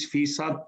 40%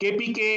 KPK,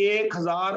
1000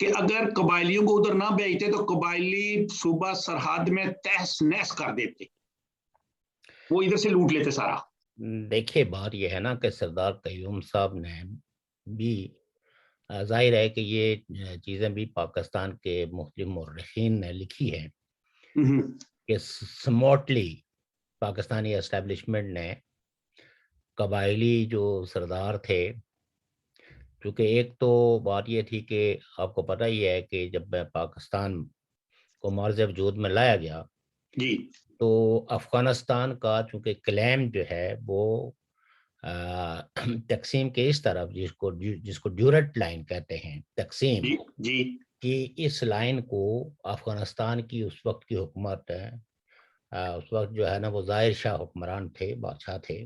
کہ اگر قبائلیوں کو ادھر نہ بھیجتے تو قبائلی صوبہ سرحد میں تہس نہس کر دیتے, وہ ادھر سے لوٹ لیتے سارا. دیکھیے بات یہ ہے نا کہ سردار قیوم صاحب نے بھی ظاہر ہے کہ یہ چیزیں بھی پاکستان کے مختلف مورخین نے لکھی ہیں کہ سموٹلی پاکستانی اسٹیبلشمنٹ نے قبائلی جو سردار تھے, کیونکہ ایک تو بات یہ تھی کہ آپ کو پتہ ہی ہے کہ جب پاکستان کو معرض وجود میں لایا گیا جی تو افغانستان کا چونکہ کلیم جو ہے وہ تقسیم کے اس طرف جس کو ڈیورٹ لائن کہتے ہیں, تقسیم جی جی کی اس لائن کو افغانستان کی اس وقت کی حکومت ہے, اس وقت جو ہے نا وہ ظاہر شاہ حکمران تھے, بادشاہ تھے,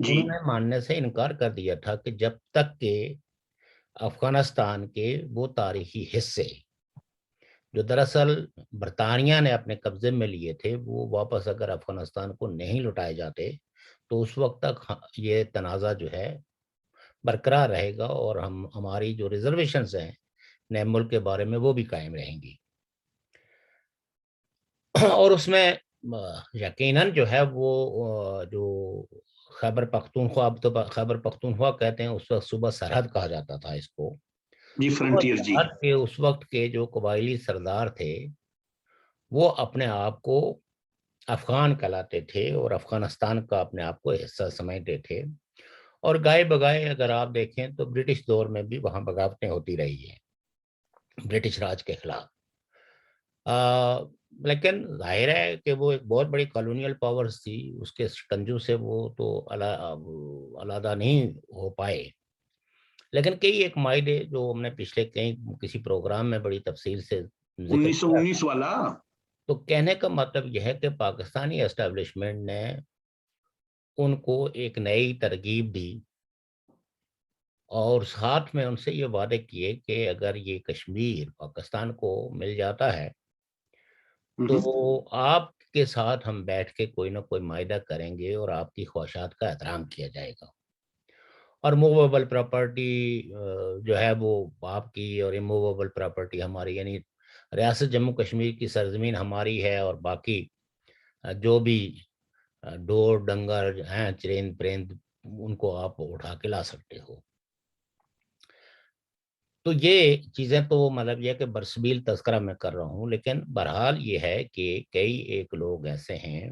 جی انہوں نے ماننے سے انکار کر دیا تھا کہ جب تک کہ افغانستان کے وہ تاریخی حصے جو دراصل برطانیہ نے اپنے قبضے میں لیے تھے وہ واپس اگر افغانستان کو نہیں لوٹائے جاتے تو اس وقت تک یہ تنازع جو ہے برقرار رہے گا اور ہماری جو ریزرویشنز ہیں نئے ملک کے بارے میں وہ بھی قائم رہیں گی. اور اس میں یقیناً جو ہے وہ جو خیبر پختونخوا, اب تو خیبر پختونخوا کہتے ہیں, اس وقت صوبہ سرحد کہا جاتا تھا اس کو. جی فرنٹیئر جی سرحد کے اس وقت کے جو قبائلی سردار تھے وہ اپنے آپ کو افغان کہلاتے تھے اور افغانستان کا اپنے آپ کو حصہ سمجھتے تھے, اور گائے بگائے اگر آپ دیکھیں تو برٹش دور میں بھی وہاں بغاوتیں ہوتی رہی ہیں برٹش راج کے خلاف. لیکن ظاہر ہے کہ وہ ایک بہت بڑی کالونیل پاورز تھی, اس کے شکنجوں سے وہ تو علیحدہ نہیں ہو پائے. لیکن کئی ایک معاہدے جو ہم نے پچھلے کسی پروگرام میں بڑی تفصیل سے ذکر 1919 والا. تو کہنے کا مطلب یہ ہے کہ پاکستانی اسٹیبلشمنٹ نے ان کو ایک نئی ترغیب دی اور ساتھ میں ان سے یہ وعدے کیے کہ اگر یہ کشمیر پاکستان کو مل جاتا ہے تو آپ کے ساتھ ہم بیٹھ کے کوئی نہ کوئی معاہدہ کریں گے اور آپ کی خواہشات کا احترام کیا جائے گا. اور موویبل پراپرٹی جو ہے وہ آپ کی اور اموویبل پراپرٹی ہماری, یعنی ریاست جموں کشمیر کی سرزمین ہماری ہے اور باقی جو بھی ڈور ڈنگر ہیں چرند پرند ان کو آپ اٹھا کے لا سکتے ہو. تو یہ چیزیں تو مطلب یہ کہ برسبیل تذکرہ میں کر رہا ہوں, لیکن بہرحال یہ ہے کہ کئی ایک لوگ ایسے ہیں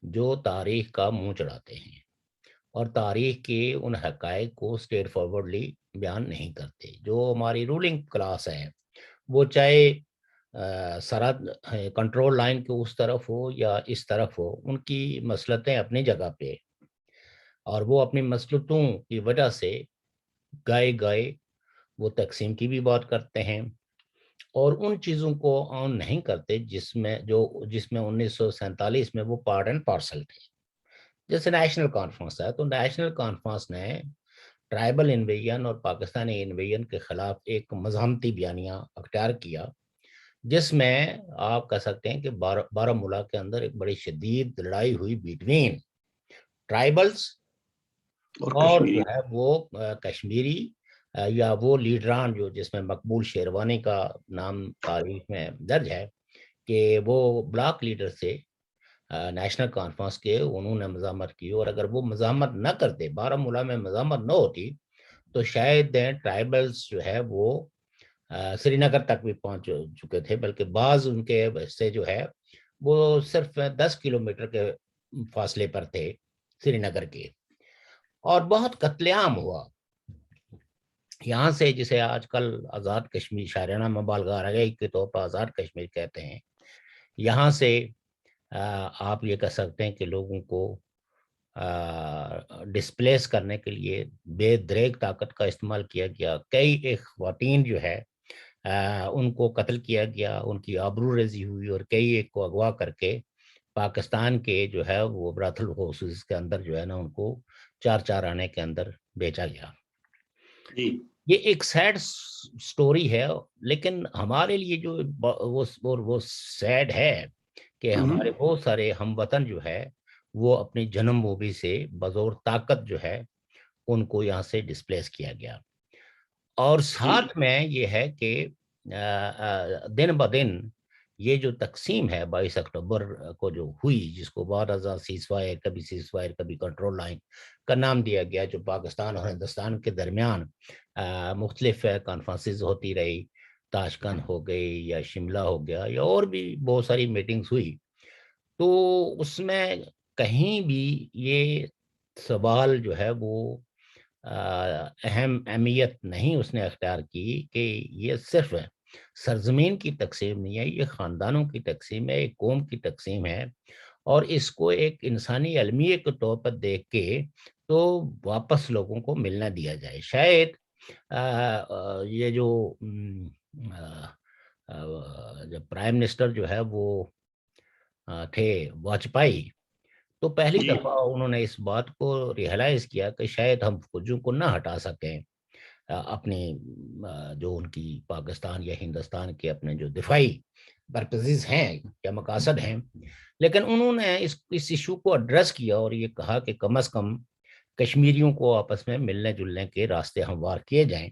جو تاریخ کا منہ چڑھاتے ہیں اور تاریخ کے ان حقائق کو اسٹریٹ فارورڈلی بیان نہیں کرتے. جو ہماری رولنگ کلاس ہے وہ چاہے سرحد کنٹرول لائن کے اس طرف ہو یا اس طرف ہو, ان کی مسلطیں اپنی جگہ پہ, اور وہ اپنی مسلطوں کی وجہ سے گائے وہ تقسیم کی بھی بات کرتے ہیں اور ان چیزوں کو آن نہیں کرتے جس میں 1947 میں وہ پارٹ اینڈ پارسل تھے. جیسے نیشنل کانفرنس ہے تو نیشنل کانفرنس نے ٹرائبل انویژن اور پاکستانی انویژن کے خلاف ایک مزاحمتی بیانیہ اختیار کیا جس میں آپ کہہ سکتے ہیں کہ بارہمولہ کے اندر ایک بڑی شدید لڑائی ہوئی بٹوین ٹرائبلز اور جو ہے وہ کشمیری یا وہ لیڈران جو جس میں مقبول شیروانی کا نام تاریخ میں درج ہے کہ وہ بلاک لیڈر سے نیشنل کانفرنس کے انہوں نے مزاحمت کی, اور اگر وہ مزاحمت نہ کرتے, بارہمولہ میں مزاحمت نہ ہوتی تو شاید ٹرائبلز جو ہے وہ سری نگر تک بھی پہنچ چکے تھے, بلکہ بعض ان کے حصے جو ہے وہ صرف 10 کلومیٹر کے فاصلے پر تھے سری نگر کے, اور بہت قتل عام ہوا یہاں سے, جسے آج کل آزاد کشمیر شاعرانہ مبالغہ رگئی کے طور پر آزاد کشمیر کہتے ہیں. یہاں سے آپ یہ کہہ سکتے ہیں کہ لوگوں کو ڈسپلیس کرنے کے لیے بے دریغ طاقت کا استعمال کیا گیا. کئی ایک خواتین جو ہے ان کو قتل کیا گیا, ان کی آبرو ریزی ہوئی, اور کئی ایک کو اغوا کر کے پاکستان کے جو ہے وہ براتھل ہاؤسز کے اندر جو ہے نا ان کو 4 آنے کے اندر بیچا گیا. یہ ایک سیڈ سٹوری ہے, لیکن ہمارے لیے جو وہ سیڈ ہے کہ ہمارے بہت سارے ہم وطن جو ہے وہ اپنی جنم بھومی سے بزور طاقت جو ہے ان کو یہاں سے ڈسپلیس کیا گیا. اور جی ساتھ میں یہ ہے کہ دن بدن یہ جو تقسیم ہے 22 اکتوبر کو جو ہوئی، جس کو بعد ازاں سیز فائر، کبھی سیز فائر کبھی کنٹرول لائن کا نام دیا گیا، جو پاکستان اور ہندوستان کے درمیان مختلف کانفرنسز ہوتی رہی، تاشکند ہو گئی یا شملہ ہو گیا یا اور بھی بہت ساری میٹنگز ہوئی، تو اس میں کہیں بھی یہ سوال جو ہے وہ اہم اہمیت نہیں اس نے اختیار کی کہ یہ صرف سرزمین کی تقسیم نہیں ہے، یہ خاندانوں کی تقسیم ہے، ایک قوم کی تقسیم ہے، اور اس کو ایک انسانی المیہ کے طور پر دیکھ کے تو واپس لوگوں کو ملنا دیا جائے۔ شاید یہ جو جب پرائم منسٹر جو ہے وہ تھے واجپئی، تو پہلی جی دفعہ انہوں نے اس بات کو ریئلائز کیا کہ شاید ہم فوجوں کو نہ ہٹا سکیں اپنے جو ان کی پاکستان یا ہندوستان کے اپنے جو دفاعی پرپزز ہیں یا مقاصد ہیں، لیکن انہوں نے اس ایشو کو ایڈریس کیا اور یہ کہا کہ کم از کم کشمیریوں کو آپس میں ملنے جلنے کے راستے ہموار کیے جائیں،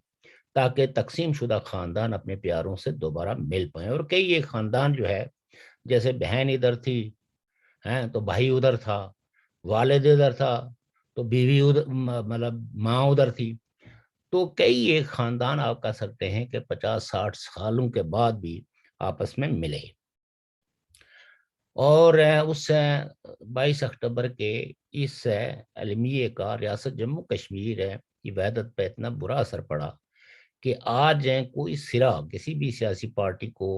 تاکہ تقسیم شدہ خاندان اپنے پیاروں سے دوبارہ مل پائیں۔ اور کئی ایک خاندان جو ہے، جیسے بہن ادھر تھی ہیں تو بھائی ادھر تھا، والد ادھر تھا تو بیوی ادھر، مطلب ماں ادھر تھی، تو کئی ایک خاندان آپ کہہ سکتے ہیں کہ 50-60 سالوں کے بعد بھی آپس میں ملے۔ اور اس 22 اکتوبر کے اس المیے کا ریاست جموں کشمیر کی وحدت پہ اتنا برا اثر پڑا کہ آج کوئی سرا کسی بھی سیاسی پارٹی کو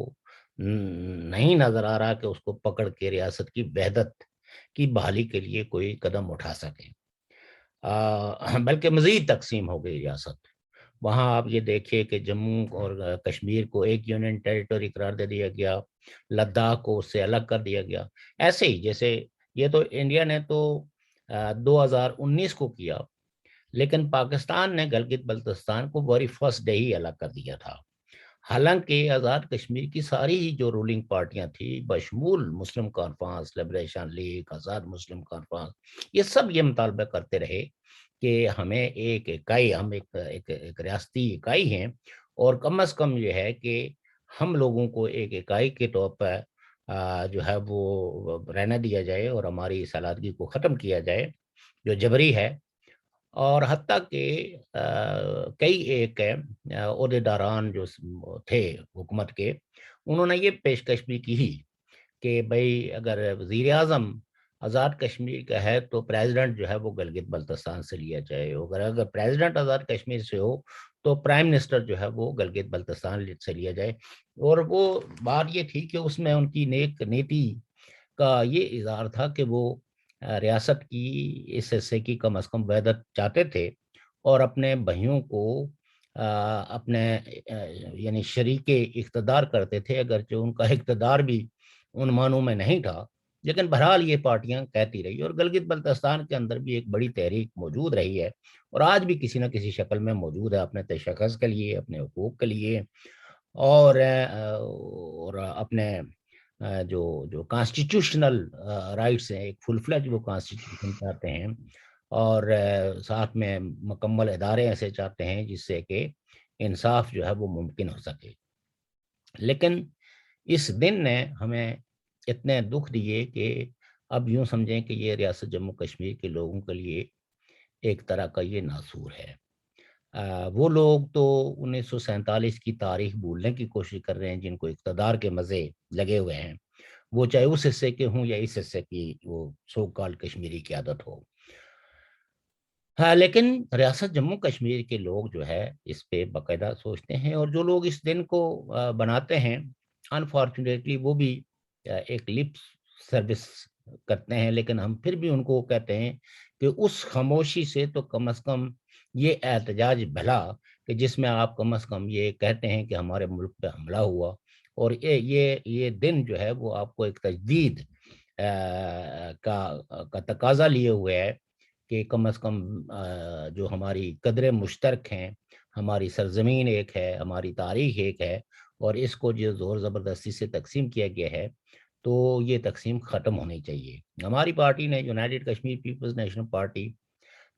نہیں نظر آ رہا کہ اس کو پکڑ کے ریاست کی وحدت کی بحالی کے لیے کوئی قدم اٹھا سکے، بلکہ مزید تقسیم ہو گئی ریاست۔ وہاں آپ یہ دیکھیے کہ جموں اور کشمیر کو ایک یونین ٹیریٹوری قرار دے دیا گیا، لداخ کو اس سے الگ کر دیا گیا، ایسے ہی جیسے یہ تو انڈیا نے تو 2019 کو کیا، لیکن پاکستان نے گلگت بلتستان کو ویری فرسٹ ڈے ہی الگ کر دیا تھا۔ حالانکہ آزاد کشمیر کی ساری جو رولنگ پارٹیاں تھیں، بشمول مسلم کانفرنس، لبریشن لیگ، آزاد مسلم کانفرنس، یہ سب یہ مطالبہ کرتے رہے کہ ہمیں ایک اکائی، ہم ایک ریاستی اکائی ہیں، اور کم از کم یہ ہے کہ ہم لوگوں کو ایک اکائی کے طور پر جو ہے وہ رہنا دیا جائے اور ہماری اس علیحدگی کو ختم کیا جائے جو جبری ہے۔ اور حتیٰ کہ کئی ایک عہدیداران جو تھے حکومت کے، انہوں نے یہ پیشکش بھی کی کہ بھئی اگر وزیر اعظم آزاد کشمیر کا ہے تو پریزیڈنٹ جو ہے وہ گلگت بلتستان سے لیا جائے، اگر پریزیڈنٹ آزاد کشمیر سے ہو تو پرائم منسٹر جو ہے وہ گلگت بلتستان سے لیا جائے۔ اور وہ بات یہ تھی کہ اس میں ان کی نیک نیتی کا یہ اظہار تھا کہ وہ ریاست کی اس حصے کی کم از کم وحدت چاہتے تھے، اور اپنے بھائیوں کو اپنے یعنی شریک اقتدار کرتے تھے، اگرچہ ان کا اقتدار بھی ان معنوں میں نہیں تھا، لیکن بہرحال یہ پارٹیاں کہتی رہی، اور گلگت بلتستان کے اندر بھی ایک بڑی تحریک موجود رہی ہے، اور آج بھی کسی نہ کسی شکل میں موجود ہے، اپنے تشخص کے لیے، اپنے حقوق کے لیے، اور اپنے جو کانسٹیٹیوشنل رائٹس ہیں، ایک فل فلیج وہ کانسٹیٹیوشن چاہتے ہیں، اور ساتھ میں مکمل ادارے ایسے چاہتے ہیں جس سے کہ انصاف جو ہے وہ ممکن ہو سکے۔ لیکن اس دن نے ہمیں اتنے دکھ دیے کہ اب یوں سمجھیں کہ یہ ریاست جموں کشمیر کے لوگوں کے لیے ایک طرح کا یہ ناسور ہے۔ وہ لوگ تو 1947 کی تاریخ بھولنے کی کوشش کر رہے ہیں، جن کو اقتدار کے مزے لگے ہوئے ہیں، وہ چاہے اس حصے کے ہوں یا اس حصے کی وہ سو کال کشمیری قیادت ہو۔ ہاں، لیکن ریاست جموں کشمیر کے لوگ جو ہے اس پہ باقاعدہ سوچتے ہیں، اور جو لوگ اس دن کو بناتے ہیں، انفارچونیٹلی وہ بھی ایک لپ سروس کرتے ہیں، لیکن ہم پھر بھی ان کو کہتے ہیں کہ اس خاموشی سے تو کم از کم یہ احتجاج بھلا کہ جس میں آپ کم از کم یہ کہتے ہیں کہ ہمارے ملک پہ حملہ ہوا، اور یہ دن جو ہے وہ آپ کو ایک تجدید کا تقاضا لیے ہوئے ہے کہ کم از کم جو ہماری قدریں مشترک ہیں، ہماری سرزمین ایک ہے، ہماری تاریخ ایک ہے، اور اس کو جو زور زبردستی سے تقسیم کیا گیا ہے تو یہ تقسیم ختم ہونی چاہیے۔ ہماری پارٹی نے، united Kashmir Peoples national party,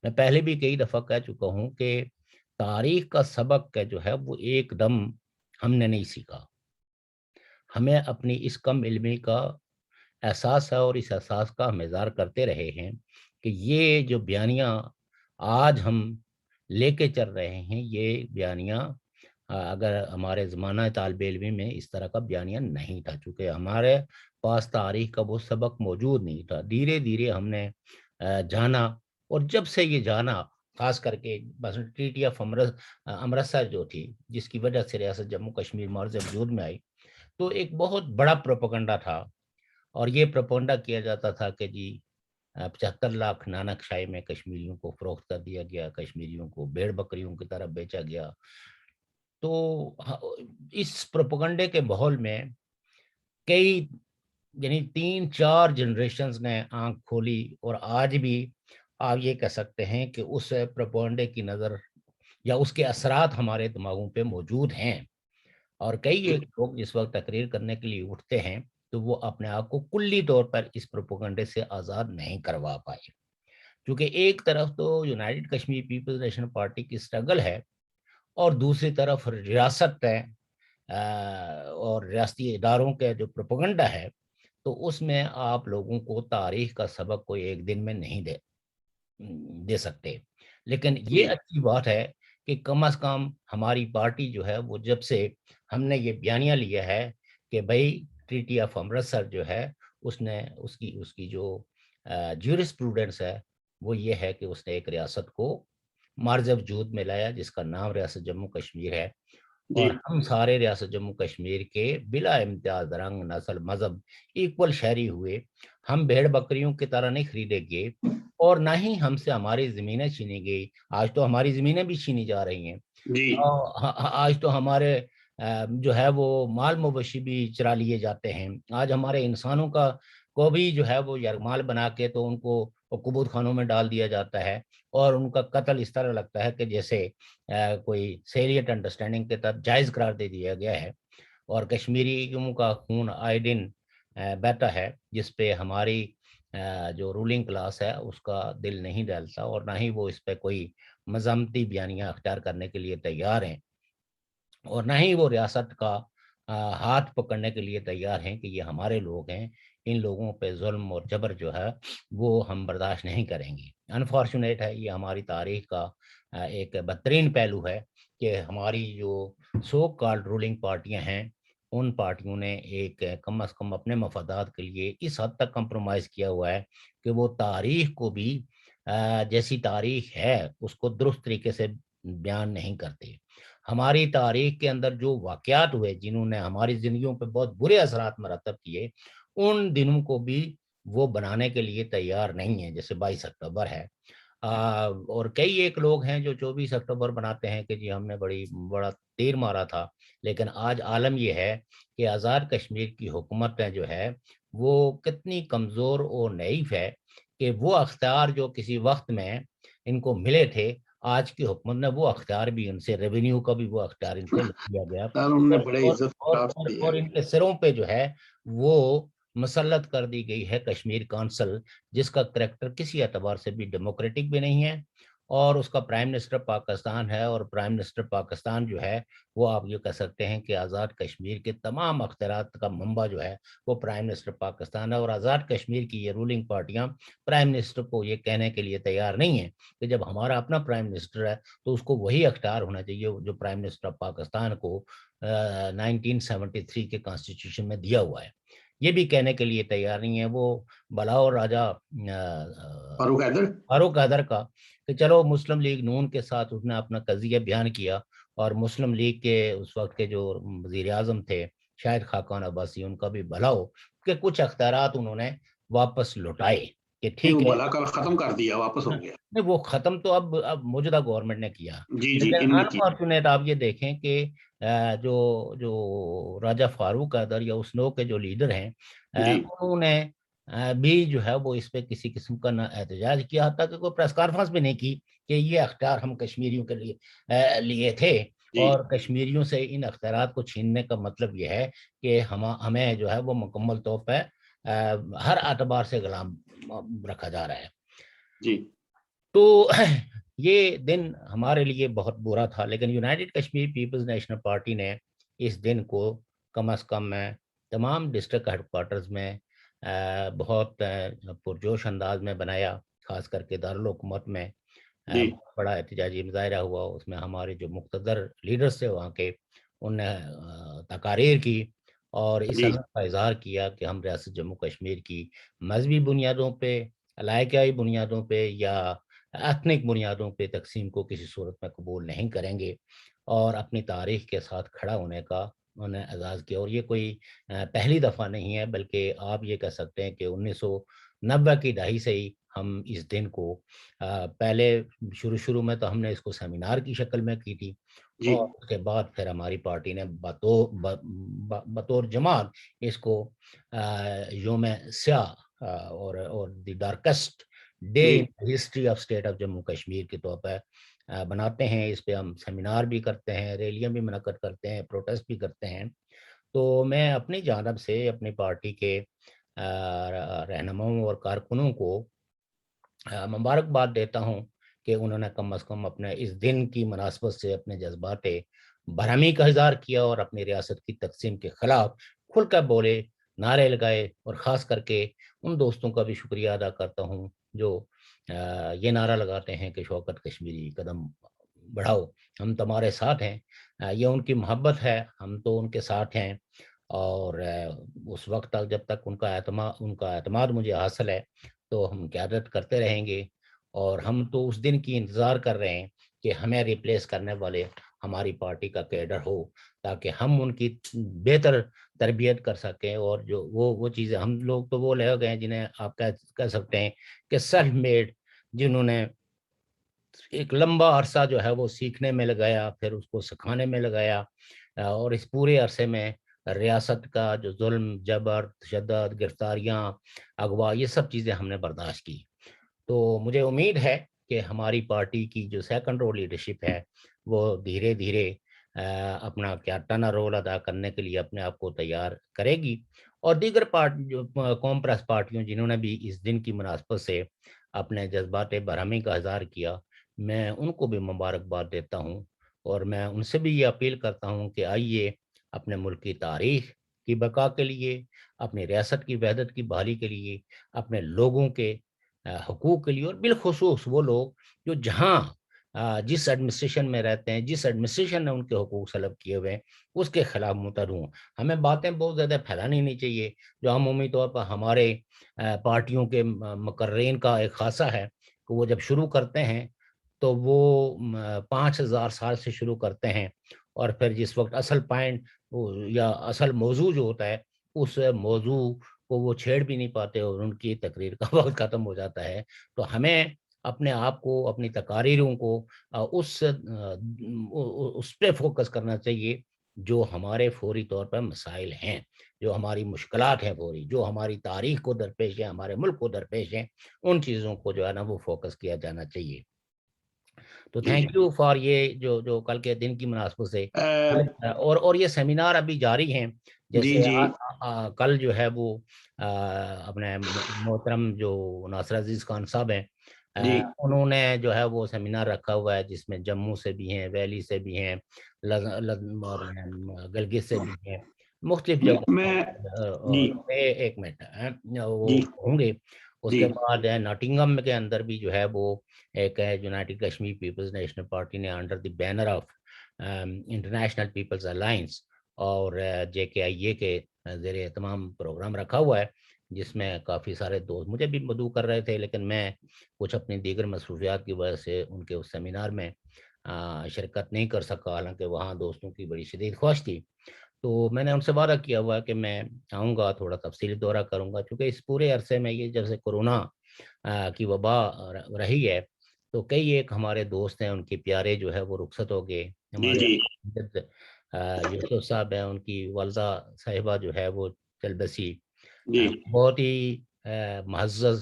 میں پہلے بھی کئی دفعہ کہہ چکا ہوں کہ تاریخ کا سبق کا جو ہے وہ ایک دم ہم نے نہیں سیکھا. ہمیں اپنی اس کم علمی کا احساس ہے اور اس احساس کا ہم اظہار کرتے رہے ہیں کہ یہ جو بیانیاں آج ہم لے کے چل رہے ہیں، یہ بیانیاں اگر ہمارے زمانہ طالب علمی میں اس طرح کا بیانیہ نہیں تھا، چونکہ ہمارے پاس تاریخ کا وہ سبق موجود نہیں تھا. دھیرے دھیرے ہم نے جانا، اور جب سے یہ جانا، خاص کر کے بس ٹریٹی آف امرتسر جو تھی، جس کی وجہ سے ریاست جموں کشمیر مرز وجود میں آئی، تو ایک بہت بڑا پروپیگنڈا تھا. اور یہ پروپیگنڈا کیا جاتا تھا کہ جی 75 لاکھ نانک شاہی میں کشمیریوں کو فروخت کر دیا گیا، کشمیریوں کو بھیڑ بکریوں کی طرف بیچا گیا. تو اس پروپیگنڈے کے ماحول میں کئی، یعنی 3-4 جنریشنز نے آنکھ کھولی، اور آج بھی آپ یہ کہہ سکتے ہیں کہ اس پروپیگنڈے کی نظر یا اس کے اثرات ہمارے دماغوں پہ موجود ہیں. اور کئی ایک لوگ جس وقت تقریر کرنے کے لیے اٹھتے ہیں تو وہ اپنے آپ کو کلی طور پر اس پروپیگنڈے سے آزاد نہیں کروا پائے، کیونکہ ایک طرف تو united Kashmir Peoples national party کی سٹرگل ہے، اور دوسری طرف ریاست ہے اور ریاستی اداروں کے جو پروپیگنڈا ہے. تو اس میں آپ لوگوں کو تاریخ کا سبق کوئی ایک دن میں نہیں دے سکتے. لیکن یہ اچھی بات ہے کہ کم از کم ہماری پارٹی جو ہے وہ جب سے ہم نے یہ بیانیہ لیا ہے کہ بھائی ٹریٹی آف امرتسر جو ہے، اس کی جو جیورسپروڈنس ہے وہ یہ ہے کہ اس نے ایک ریاست کو مرز وجود میں لایا جس کا نام ریاست جموں کشمیر ہے. اور ہم سارے ریاست جموں کشمیر کے بلا امتیاز رنگ، نسل، مذہب ایکول شہری ہوئے. ہم بھیڑ بکریوں کی طرح نہیں خریدے گئے، اور نہ ہی ہم سے ہماری زمینیں چھینی گئی. آج تو ہماری زمینیں بھی چھینی جا رہی ہیں. آج تو ہمارے جو ہے وہ مال مویشی بھی چرا لیے جاتے ہیں. آج ہمارے انسانوں کو بھی جو ہے وہ یرغمال بنا کے تو ان کو کبوت خانوں میں ڈال دیا جاتا ہے، اور ان کا قتل اس طرح لگتا ہے کہ جیسے کوئی سیریٹ انڈرسٹینڈنگ کے تحت جائز قرار دے دیا گیا ہے. اور کشمیریوں کا خون آئے دن بہتا ہے، جس پہ ہماری جو رولنگ کلاس ہے اس کا دل نہیں ڈالتا، اور نہ ہی وہ اس پہ کوئی مذمتی بیانیہ اختیار کرنے کے لیے تیار ہیں، اور نہ ہی وہ ریاست کا ہاتھ پکڑنے کے لیے تیار ہیں کہ یہ ہمارے لوگ ہیں. ان لوگوں پہ ظلم اور جبر جو ہے وہ ہم برداشت نہیں کریں گے. انفارچونیٹ ہے، یہ ہماری تاریخ کا ایک بدترین پہلو ہے کہ ہماری جو سو کالڈ رولنگ پارٹیاں ہیں، ان پارٹیوں نے ایک کم از کم اپنے مفادات کے لیے اس حد تک کمپرومائز کیا ہوا ہے کہ وہ تاریخ کو بھی جیسی تاریخ ہے اس کو درست طریقے سے بیان نہیں کرتے. ہماری تاریخ کے اندر جو واقعات ہوئے جنہوں نے ہماری زندگیوں پہ بہت برے اثرات مرتب کیے، ان دنوں کو بھی وہ بنانے کے لیے تیار نہیں ہیں. جیسے 22 اکتوبر ہے، اور کئی ایک لوگ ہیں جو 24 اکتوبر بناتے ہیں کہ جی ہم نے بڑا تیر مارا تھا. لیکن آج عالم یہ ہے کہ آزاد کشمیر کی حکومتیں جو ہے وہ کتنی کمزور اور نائف ہے کہ وہ اختیار جو کسی وقت میں ان کو ملے تھے، آج کی حکومت نے وہ اختیار بھی ان سے، ریونیو کا بھی وہ اختیار ان سے لیا گیا، اور ان کے سروں پہ جو ہے وہ مسلط کر دی گئی ہے کشمیر کونسل، جس کا کریکٹر کسی اعتبار سے بھی ڈیموکریٹک بھی نہیں ہے. اور اس کا پرائم منسٹر پاکستان ہے، اور پرائم منسٹر پاکستان جو ہے وہ آپ یہ کہہ سکتے ہیں کہ آزاد کشمیر کے تمام اختیارات کا منبع جو ہے وہ پرائم منسٹر پاکستان ہے. اور آزاد کشمیر کی یہ رولنگ پارٹیاں پرائم منسٹر کو یہ کہنے کے لیے تیار نہیں ہیں کہ جب ہمارا اپنا پرائم منسٹر ہے تو اس کو وہی اختیار ہونا چاہیے جو پرائم منسٹر پاکستان کو 1973 کے کانسٹیٹیوشن میں دیا ہوا ہے. یہ بھی کہنے کے لیے تیار نہیں ہے. وہ بلاور راجہ فاروق حیدر کا کہ چلو مسلم لیگ نون کے ساتھ اس نے اپنا قضیہ بیان کیا، اور مسلم لیگ کے اس وقت کے جو وزیر اعظم تھے شاہد خاقان عباسی، ان کا بھی بھلا ہو کہ کچھ اختیارات انہوں نے واپس لوٹائے کہ ٹھیک ہے ختم کر دیا، واپس ہو گیا. نہیں، وہ ختم تو اب موجودہ گورنمنٹ نے کیا. لیکن انفارچونیٹ آپ یہ دیکھیں کہ جو راجہ فاروق حیدر یا اسنو کے جو لیڈر ہیں، انہوں نے بھی جو ہے وہ اس پہ کسی قسم کا نہ احتجاج کیا، حتیٰ کہ کوئی پریس کانفرنس بھی نہیں کی کہ یہ اختیار ہم کشمیریوں کے لیے تھے. اور کشمیریوں سے ان اختیارات کو چھیننے کا مطلب یہ ہے کہ ہمیں جو ہے وہ مکمل طور پہ ہر اعتبار سے غلام رکھا جا رہا ہے. جی تو یہ دن ہمارے لیے بہت برا تھا، لیکن united Kashmir Peoples national party نے اس دن کو کم از کم میں تمام ڈسٹرکٹ ہیڈ کوارٹرز میں بہت پرجوش انداز میں بنایا، خاص کر کے دارالحکومت میں جی بہت بڑا احتجاجی مظاہرہ ہوا. اس میں ہمارے جو مقتدر لیڈرز تھے وہاں کے، ان نے تقاریر کی اور اس جی عزم کا اظہار کیا کہ ہم ریاست جموں کشمیر کی مذہبی بنیادوں پہ، علاقائی بنیادوں پہ یا ایتھنک بنیادوں پہ تقسیم کو کسی صورت میں قبول نہیں کریں گے، اور اپنی تاریخ کے ساتھ کھڑا ہونے کا انہوں نے اعزاز کیا. اور یہ کوئی پہلی دفعہ نہیں ہے، بلکہ آپ یہ کہہ سکتے ہیں کہ 1990 کی دہائی سے ہی ہم اس دن کو پہلے شروع میں تو ہم نے اس کو سیمینار کی شکل میں کی تھی، جی اور اس کے بعد پھر ہماری پارٹی نے بطور جماعت اس کو یوم سیاہ اور دی ڈارکسٹ ڈے جی in history of state of Jammu Kashmir کے طور پر بناتے ہیں. اس پہ ہم سیمینار بھی کرتے ہیں، ریلیاں بھی منعقد کرتے ہیں، پروٹیسٹ بھی کرتے ہیں. تو میں اپنی جانب سے اپنی پارٹی کے رہنماؤں اور کارکنوں کو مبارکباد دیتا ہوں کہ انہوں نے کم از کم اپنے اس دن کی مناسبت سے اپنے جذبات برہمی کا اظہار کیا اور اپنی ریاست کی تقسیم کے خلاف کھل کر بولے، نعرے لگائے. اور خاص کر کے ان دوستوں کا بھی شکریہ ادا کرتا ہوں جو یہ نعرہ لگاتے ہیں کہ شوکت کشمیری قدم بڑھاؤ، ہم تمہارے ساتھ ہیں. یہ ان کی محبت ہے، ہم تو ان کے ساتھ ہیں. اور اس وقت تک جب تک ان کا اعتماد مجھے حاصل ہے تو ہم قیادت کرتے رہیں گے. اور ہم تو اس دن کی انتظار کر رہے ہیں کہ ہمیں ریپلیس کرنے والے ہماری پارٹی کا کیڈر ہو، تاکہ ہم ان کی بہتر تربیت کر سکیں. اور جو وہ چیزیں ہم لوگ تو وہ لے گئے ہیں جنہیں آپ کہہ سکتے ہیں کہ سیلف میڈ، جنہوں نے ایک لمبا عرصہ جو ہے وہ سیکھنے میں لگایا، پھر اس کو سکھانے میں لگایا، اور اس پورے عرصے میں ریاست کا جو ظلم، جبر، تشدد، گرفتاریاں، اغوا، یہ سب چیزیں ہم نے برداشت کی. تو مجھے امید ہے کہ ہماری پارٹی کی جو سیکنڈ رو لیڈرشپ ہے وہ دھیرے دھیرے اپنا قیادتانہ رول ادا کرنے کے لیے اپنے آپ کو تیار کرے گی. اور دیگر جو قوم پرست پارٹیوں جنہوں نے بھی اس دن کی مناسبت سے اپنے جذبات برہمی کا اظہار کیا، میں ان کو بھی مبارکباد دیتا ہوں. اور میں ان سے بھی یہ اپیل کرتا ہوں کہ آئیے اپنے ملک کی تاریخ کی بقا کے لیے، اپنی ریاست کی وحدت کی بحالی کے لیے، اپنے لوگوں کے حقوق کے لیے، اور بالخصوص وہ لوگ جو جہاں جس ایڈمنسٹریشن میں رہتے ہیں، جس ایڈمنسٹریشن نے ان کے حقوق سلب کیے ہوئے ہیں، اس کے خلاف متحد ہوں. ہمیں باتیں بہت زیادہ پھیلانی نہیں چاہیے. جو عمومی طور پر ہمارے پارٹیوں کے مقررین کا ایک خاصہ ہے کہ وہ جب شروع کرتے ہیں تو وہ 5000 سال سے شروع کرتے ہیں، اور پھر جس وقت اصل پوائنٹ یا اصل موضوع جو ہوتا ہے اس موضوع کو وہ چھیڑ بھی نہیں پاتے اور ان کی تقریر کا وقت ختم ہو جاتا ہے. تو ہمیں اپنے آپ کو، اپنی تقاریروں کو اس پہ فوکس کرنا چاہیے جو ہمارے فوری طور پر مسائل ہیں، جو ہماری مشکلات ہیں فوری، جو ہماری تاریخ کو درپیش ہیں، ہمارے ملک کو درپیش ہیں. ان چیزوں کو جو ہے نا وہ فوکس کیا جانا چاہیے. تو جی تھینک یو فار یہ جو کل کے دن کی مناسبت سے. اور یہ سیمینار ابھی جاری ہیں. جی جیسے جی کل جو ہے وہ اپنے محترم جو ناصر عزیز خان صاحب ہیں، جی انہوں نے جو ہے وہ سیمینار رکھا ہوا ہے جس میں جموں سے بھی ہیں، ویلی سے بھی ہیں، اور گلگت سے بھی ہیں، مختلف جگہوں میں جی اور ایک منٹ وہ جی ہوں گے. اس جی کے بعد ناٹنگم کے اندر بھی جو ہے وہ ایک united Kashmir Peoples national party نے under the banner of international people's alliance اور JKIA کے زیر اہتمام پروگرام رکھا ہوا ہے، جس میں کافی سارے دوست مجھے بھی مدعو کر رہے تھے، لیکن میں کچھ اپنی دیگر مصروفیات کی وجہ سے ان کے اس سیمینار میں شرکت نہیں کر سکا، حالانکہ وہاں دوستوں کی بڑی شدید خواہش تھی. تو میں نے ان سے وعدہ کیا ہوا کہ میں آؤں گا، تھوڑا تفصیلی دورہ کروں گا، کیونکہ اس پورے عرصے میں یہ جب سے کورونا کی وبا رہی ہے تو کئی ایک ہمارے دوست ہیں، ان کے پیارے جو ہے وہ رخصت ہو گئے. جی ہمارے جی یوسف صاحب ہیں، ان کی والدہ صاحبہ جو ہے وہ چل بسی، جی بہت ہی معزز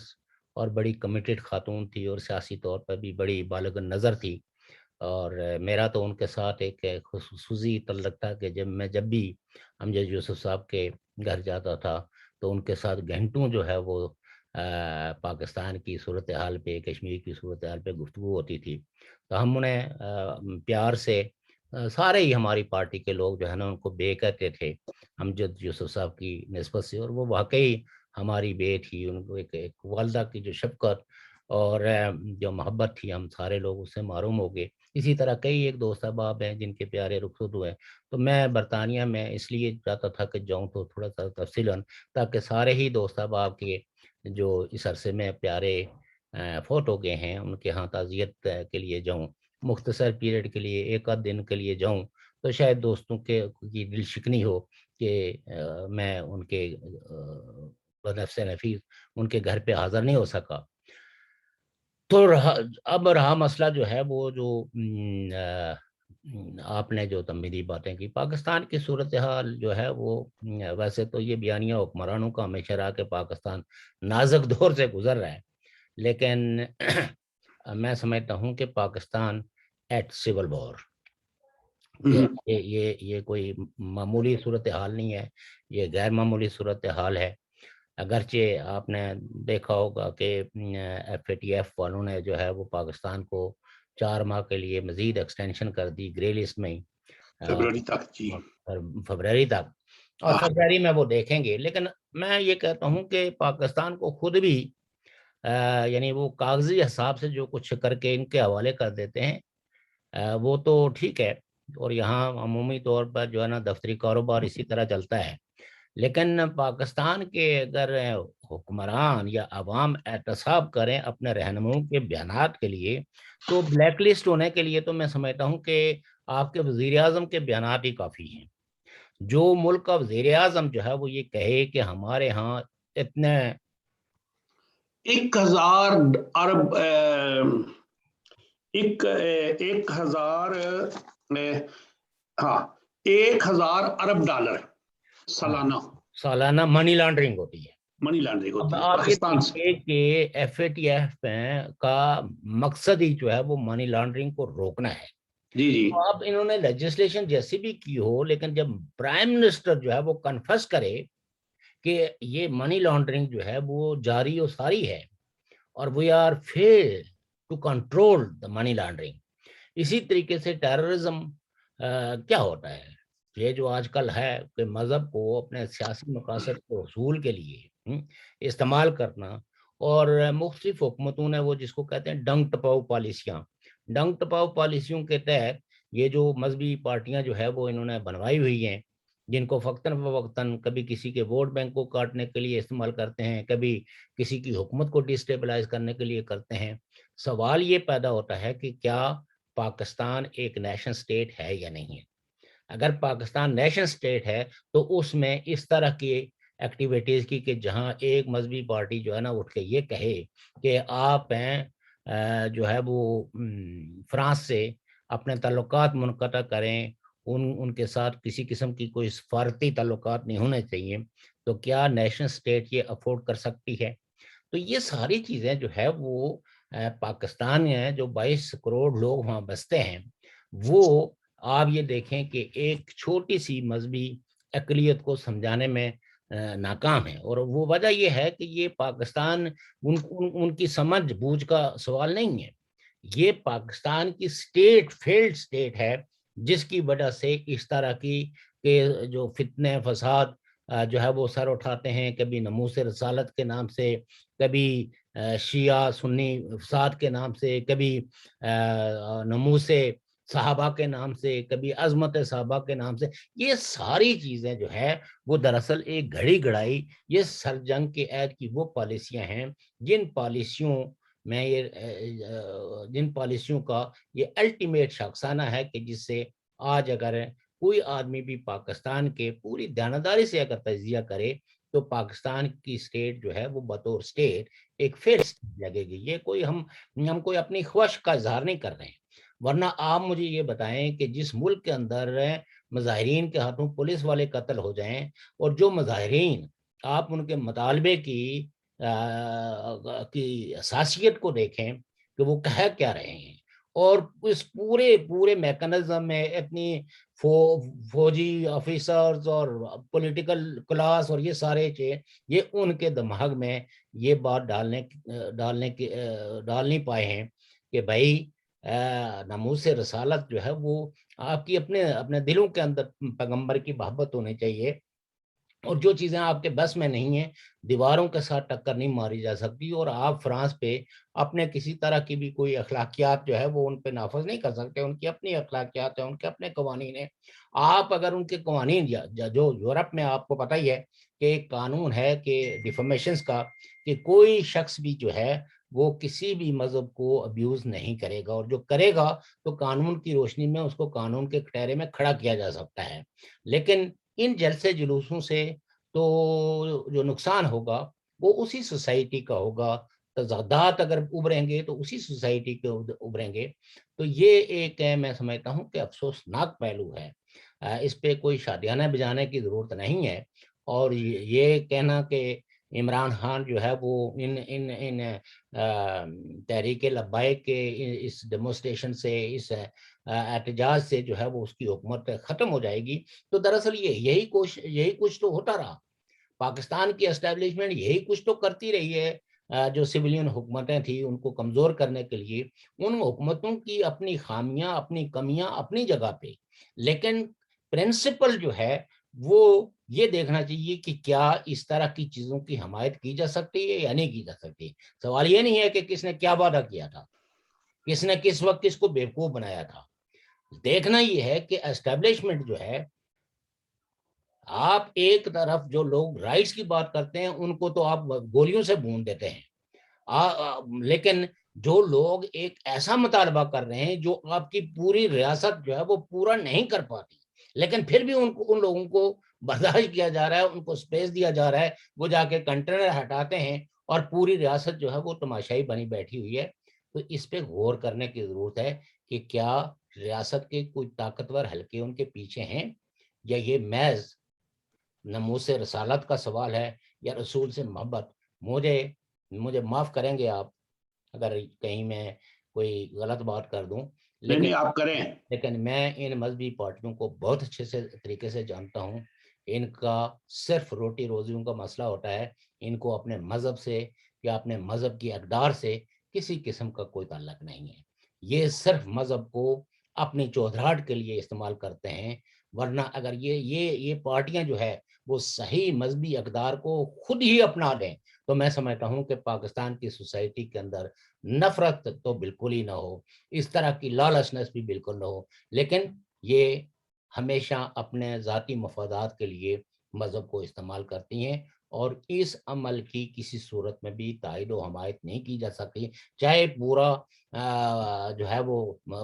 اور بڑی کمیٹڈ خاتون تھی، اور سیاسی طور پر بھی بڑی بالغ نظر تھی. اور میرا تو ان کے ساتھ ایک خصوصی تعلق تھا کہ جب بھی امجد یوسف صاحب کے گھر جاتا تھا تو ان کے ساتھ گھنٹوں جو ہے وہ پاکستان کی صورتحال پہ، کشمیر کی صورتحال پہ گفتگو ہوتی تھی تو ہم انہیں پیار سے سارے ہی ہماری پارٹی کے لوگ جو ہے نا ان کو بے کہتے تھے امجد یوسف صاحب کی نسبت سے، اور وہ واقعی ہماری بے تھی، ان کو ایک والدہ کی جو شفقت اور جو محبت تھی ہم سارے لوگ اس سے معروم ہو گئے۔ اسی طرح کئی ایک دوست احباب ہیں جن کے پیارے رخصت ہوئے، تو میں برطانیہ میں اس لیے چاہتا تھا کہ جاؤں تو تھوڑا سا تفصیلاً، تاکہ سارے ہی دوست احباب کے جو اس عرصے میں پیارے فوت ہو گئے ہیں ان کے ہاں تعزیت کے لیے جاؤں، مختصر پیریڈ کے لیے ایک آدھ دن کے لیے جاؤں، تو شاید دوستوں کے کی دل شکنی ہو کہ میں ان کے بنفس نفیس ان کے گھر پہ حاضر نہیں ہو سکا۔ تو اب رہا مسئلہ جو ہے وہ جو آپ نے جو تمہیدی باتیں کی، پاکستان کی صورتحال جو ہے وہ ویسے تو یہ بیانیہ حکمرانوں کا ہمیشہ رہا کہ پاکستان نازک دور سے گزر رہا ہے، لیکن میں سمجھتا ہوں کہ پاکستان ایٹ سول وار، یہ کوئی معمولی صورتحال نہیں ہے، یہ غیر معمولی صورتحال ہے۔ اگرچہ آپ نے دیکھا ہوگا کہ ایف اے ٹی ایف والوں نے جو ہے وہ پاکستان کو 4 ماہ کے لیے مزید ایکسٹینشن کر دی گرے لسٹ میں، فیبروری تک جی، فبروری تک، اور فبروری میں وہ دیکھیں گے۔ لیکن میں یہ کہتا ہوں کہ پاکستان کو خود بھی یعنی وہ کاغذی حساب سے جو کچھ کر کے ان کے حوالے کر دیتے ہیں وہ تو ٹھیک ہے، اور یہاں عمومی طور پر جو ہے نا دفتری کاروبار اسی طرح چلتا ہے، لیکن پاکستان کے اگر حکمران یا عوام احتساب کریں اپنے رہنماؤں کے بیانات کے لیے، تو بلیک لسٹ ہونے کے لیے تو میں سمجھتا ہوں کہ آپ کے وزیر اعظم کے بیانات ہی کافی ہیں۔ جو ملک کا وزیر اعظم جو ہے وہ یہ کہے کہ ہمارے ہاں اتنے 1000 ارب 1000 ہاں 1000 ارب ڈالر سالانہ منی لانڈرنگ ہوتی ہے۔ منی لانڈرنگ اب ہوتی ہے آپ یہ پاکستان سے۔ دیکھیے کہ ایف اے ٹی ایف کا مقصد ہی جو ہے وہ منی لانڈرنگ کو روکنا ہے۔ جی جی تو اب انہوں نے لیجسلیشن جیسی بھی کی ہو، لیکن جب پرائم منسٹر جو ہے وہ کنفس کرے کہ یہ منی لانڈرنگ جو ہے وہ جاری و ساری ہے اور we are fail to control the money laundering, اسی طریقے سے ٹیررزم کیا ہوتا ہے، یہ جو آج کل ہے کہ مذہب کو اپنے سیاسی مقاصد کے حصول کے لیے استعمال کرنا، اور مختلف حکومتوں نے وہ جس کو کہتے ہیں ڈنگ ٹپاؤ پالیسیاں، ڈنگ ٹپاؤ پالیسیوں کے تحت یہ جو مذہبی پارٹیاں جو ہے وہ انہوں نے بنوائی ہوئی ہیں، جن کو وقتاً فوقتاً کبھی کسی کے ووٹ بینک کو کاٹنے کے لیے استعمال کرتے ہیں، کبھی کسی کی حکومت کو ڈسٹیبلائز کرنے کے لیے کرتے ہیں۔ سوال یہ پیدا ہوتا ہے کہ کیا پاکستان ایک نیشن سٹیٹ ہے یا نہیں ہے؟ اگر پاکستان نیشن سٹیٹ ہے تو اس میں اس طرح کی ایکٹیویٹیز کی کہ جہاں ایک مذہبی پارٹی جو ہے نا اٹھ کے یہ کہے کہ آپ ہیں جو ہے وہ فرانس سے اپنے تعلقات منقطع کریں، ان کے ساتھ کسی قسم کی کوئی سفارتی تعلقات نہیں ہونے چاہیے، تو کیا نیشن سٹیٹ یہ افورڈ کر سکتی ہے؟ تو یہ ساری چیزیں جو ہے وہ پاکستان میں جو 22 کروڑ لوگ وہاں بستے ہیں، وہ آپ یہ دیکھیں کہ ایک چھوٹی سی مذہبی اقلیت کو سمجھانے میں ناکام ہے، اور وہ وجہ یہ ہے کہ یہ پاکستان ان کی سمجھ بوجھ کا سوال نہیں ہے، یہ پاکستان کی سٹیٹ فیلڈ سٹیٹ ہے، جس کی وجہ سے اس طرح کی کہ جو فتنے فساد جو ہے وہ سر اٹھاتے ہیں، کبھی ناموس رسالت کے نام سے، کبھی شیعہ سنی فساد کے نام سے، کبھی ناموس صحابہ کے نام سے، کبھی عظمت صحابہ کے نام سے، یہ ساری چیزیں جو ہے وہ دراصل ایک گھڑی گھڑائی یہ سر جنگ کے عہد کی وہ پالیسیاں ہیں جن پالیسیوں کا یہ الٹیمیٹ شخصانہ ہے کہ جس سے آج اگر کوئی آدمی بھی پاکستان کے پوری دیانتداری سے اگر تجزیہ کرے تو پاکستان کی سٹیٹ جو ہے وہ بطور سٹیٹ ایک فیل لگے گی۔ یہ کوئی ہم کوئی اپنی خواہش کا اظہار نہیں کر رہے ہیں، ورنہ آپ مجھے یہ بتائیں کہ جس ملک کے اندر مظاہرین کے ہاتھوں پولیس والے قتل ہو جائیں، اور جو مظاہرین آپ ان کے مطالبے کی حساسیت کو دیکھیں کہ وہ کہہ کیا رہے ہیں، اور اس پورے میکانزم میں اتنی فوجی آفیسرز اور پولیٹیکل کلاس اور یہ سارے چیز، یہ ان کے دماغ میں یہ بات ڈال نہیں پائے ہیں کہ بھائی ناموس رسالت جو ہے وہ آپ کی اپنے دلوں کے اندر پیغمبر کی محبت ہونی چاہیے، اور جو چیزیں آپ کے بس میں نہیں ہیں دیواروں کے ساتھ ٹکر نہیں ماری جا سکتی، اور آپ فرانس پہ اپنے کسی طرح کی بھی کوئی اخلاقیات جو ہے وہ ان پہ نافذ نہیں کر سکتے، ان کی اپنی اخلاقیات ہیں، ان کے اپنے قوانین ہیں۔ آپ اگر ان کے قوانین جو یورپ میں آپ کو پتہ ہی ہے کہ ایک قانون ہے کہ ڈیفامیشنز کا، کہ کوئی شخص بھی جو ہے وہ کسی بھی مذہب کو ابیوز نہیں کرے گا، اور جو کرے گا تو قانون کی روشنی میں اس کو قانون کے کٹہرے میں کھڑا کیا جا سکتا ہے۔ لیکن ان جلسے جلوسوں سے تو جو نقصان ہوگا وہ اسی سوسائٹی کا ہوگا، تضادات اگر ابھریں گے تو اسی سوسائٹی کے ابھریں گے۔ تو یہ ایک میں سمجھتا ہوں کہ افسوسناک پہلو ہے، اس پہ کوئی شادیانہ بجانے کی ضرورت نہیں ہے۔ اور یہ کہنا کہ عمران خان جو ہے وہ ان تحریک لبیک کے اس ڈیمونسٹریشن سے، اس احتجاج سے جو ہے وہ اس کی حکومت ختم ہو جائے گی، تو دراصل یہی کچھ تو ہوتا رہا۔ پاکستان کی اسٹیبلشمنٹ یہی کچھ تو کرتی رہی ہے، جو سویلین حکومتیں تھیں ان کو کمزور کرنے کے لیے۔ ان حکومتوں کی اپنی خامیاں، اپنی کمیاں اپنی جگہ پہ، لیکن پرنسپل جو ہے وہ یہ دیکھنا چاہیے کہ کیا اس طرح کی چیزوں کی حمایت کی جا سکتی ہے یا نہیں کی جا سکتی۔ سوال یہ نہیں ہے کہ کس نے کیا وعدہ کیا تھا، کس نے کس وقت کس کو بیوقوف بنایا تھا۔ دیکھنا یہ ہے کہ اسٹیبلشمنٹ جو ہے، آپ ایک طرف جو لوگ رائٹس کی بات کرتے ہیں ان کو تو آپ گولیوں سے بھون دیتے ہیں، لیکن جو لوگ ایک ایسا مطالبہ کر رہے ہیں جو آپ کی پوری ریاست جو ہے وہ پورا نہیں کر پاتی، لیکن پھر بھی ان لوگوں کو برداشت کیا جا رہا ہے، ان کو سپیس دیا جا رہا ہے، وہ جا کے کنٹینر ہٹاتے ہیں اور پوری ریاست جو ہے وہ تماشائی بنی بیٹھی ہوئی ہے۔ تو اس پہ غور کرنے کی ضرورت ہے کہ کیا ریاست کے کوئی طاقتور حلقے ان کے پیچھے ہیں، یا یہ محض ناموس رسالت کا سوال ہے، یا رسول سے محبت۔ مجھے معاف کریں گے آپ اگر کہیں میں کوئی غلط بات کر دوں، نہیں آپ کریں۔ لیکن میں ان مذہبی پارٹیوں کو بہت اچھے سے طریقے سے جانتا ہوں۔ ان کا صرف روٹی روزیوں کا مسئلہ ہوتا ہے، ان کو اپنے مذہب سے یا اپنے مذہب کی اقدار سے کسی قسم کا کوئی تعلق نہیں ہے۔ یہ صرف مذہب کو اپنی چودراہٹ کے لیے استعمال کرتے ہیں، ورنہ اگر یہ پارٹیاں جو ہے وہ صحیح مذہبی اقدار کو خود ہی اپنا لیں تو میں سمجھتا ہوں کہ پاکستان کی سوسائٹی کے اندر نفرت تو بالکل ہی نہ ہو، اس طرح کی لالچنس بھی بالکل نہ ہو، لیکن یہ ہمیشہ اپنے ذاتی مفادات کے لیے مذہب کو استعمال کرتی ہیں، اور اس عمل کی کسی صورت میں بھی تائید و حمایت نہیں کی جا سکتی، چاہے پورا جو ہے وہ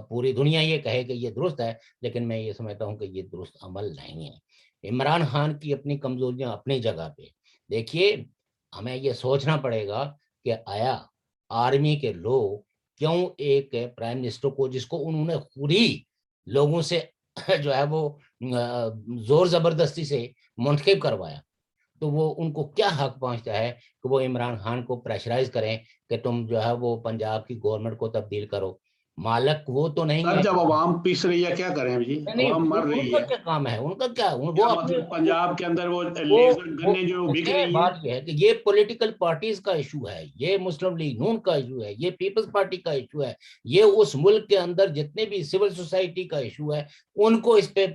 پوری دنیا یہ کہے کہ یہ درست ہے، لیکن میں یہ سمجھتا ہوں کہ یہ درست عمل نہیں ہے۔ عمران خان کی اپنی کمزوریاں اپنی جگہ پہ، دیکھیے ہمیں یہ سوچنا پڑے گا کہ آیا آرمی کے لوگ کیوں ایک پرائم منسٹر کو، جس کو انہوں نے خود ہی لوگوں سے جو ہے وہ زور زبردستی سے منتخب کروایا، تو وہ ان کو کیا حق پہنچتا ہے کہ وہ عمران خان کو پریشرائز کریں کہ تم جو ہے وہ پنجاب کی گورنمنٹ کو تبدیل کرو؟ مالک وہ تو نہیں سر ہے۔ جب عوام پیس رہی ہے کیا کریں جی، نہیں، عوام مر ان رہی کا ہے، کیا کام ہے، ان کا کیا، وہ کیا اپنے مطلب پنجاب کے اندر وہ لیزر گنیں جو بک دیکھیں، رہی ہیں؟ بات یہ ہے کہ یہ پولیٹیکل پارٹیز کا ایشو ہے، یہ مسلم لیگ نون کا ایشو ہے، یہ پیپلز پارٹی کا ایشو ہے، یہ اس ملک کے اندر جتنے بھی سول سوسائٹی کا ایشو ہے ان کو اس پہ